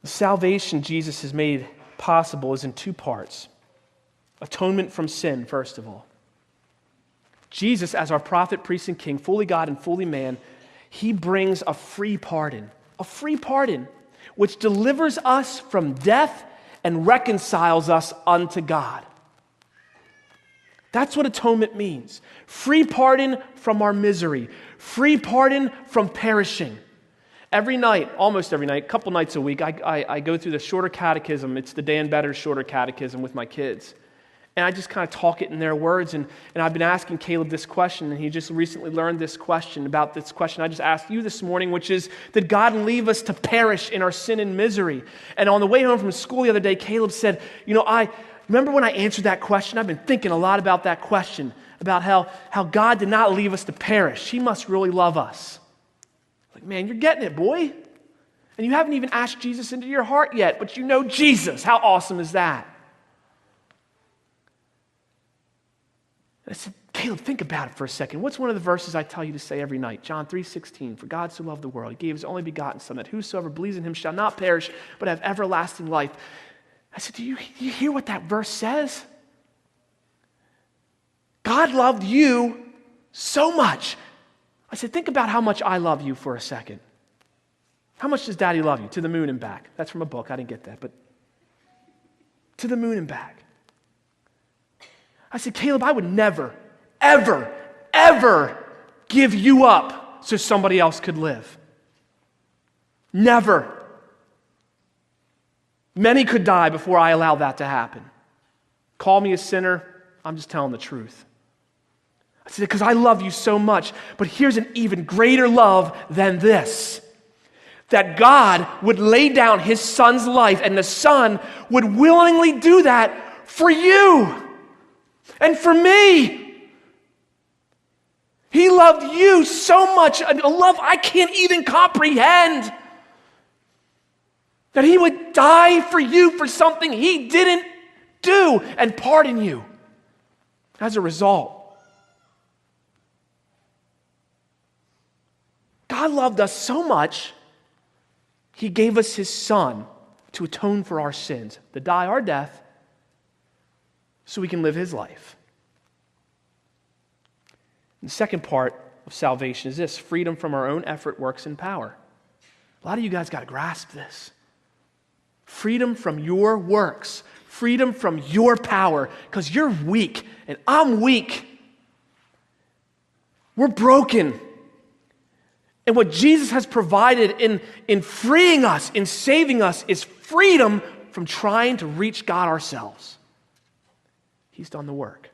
The salvation Jesus has made possible is in two parts. Atonement from sin, first of all. Jesus, as our prophet, priest, and king, fully God and fully man, he brings a free pardon, which delivers us from death and reconciles us unto God. That's what atonement means. Free pardon from our misery. Free pardon from perishing. Every night, almost every night, a couple nights a week, I go through the shorter catechism. It's the Dan Better shorter catechism with my kids. And I just kind of talk it in their words. And I've been asking Caleb this question, and he just recently learned this question about this question I just asked you this morning, which is, did God leave us to perish in our sin and misery? And on the way home from school the other day, Caleb said, I remember when I answered that question? I've been thinking a lot about that question, about how God did not leave us to perish. He must really love us. Like, man, you're getting it, boy. And you haven't even asked Jesus into your heart yet, but you know Jesus. How awesome is that? I said, Caleb, think about it for a second. What's one of the verses I tell you to say every night? John 3:16, for God so loved the world, he gave his only begotten Son, that whosoever believes in him shall not perish, but have everlasting life. I said, do you hear what that verse says? God loved you so much. I said, think about how much I love you for a second. How much does Daddy love you? To the moon and back. That's from a book. I didn't get that, but to the moon and back. I said, Caleb, I would never, ever, ever give you up so somebody else could live. Never. Many could die before I allow that to happen. Call me a sinner, I'm just telling the truth. I said, because I love you so much, but here's an even greater love than this. That God would lay down his Son's life, and the Son would willingly do that for you. And for me, he loved you so much, a love I can't even comprehend, that he would die for you for something he didn't do and pardon you as a result. God loved us so much, he gave us his Son to atone for our sins, to die our death, so we can live his life. And the second part of salvation is this: freedom from our own effort, works, and power. A lot of you guys got to grasp this. Freedom from your works, freedom from your power, because you're weak and I'm weak. We're broken. And what Jesus has provided in freeing us, in saving us, is freedom from trying to reach God ourselves. He's done the work.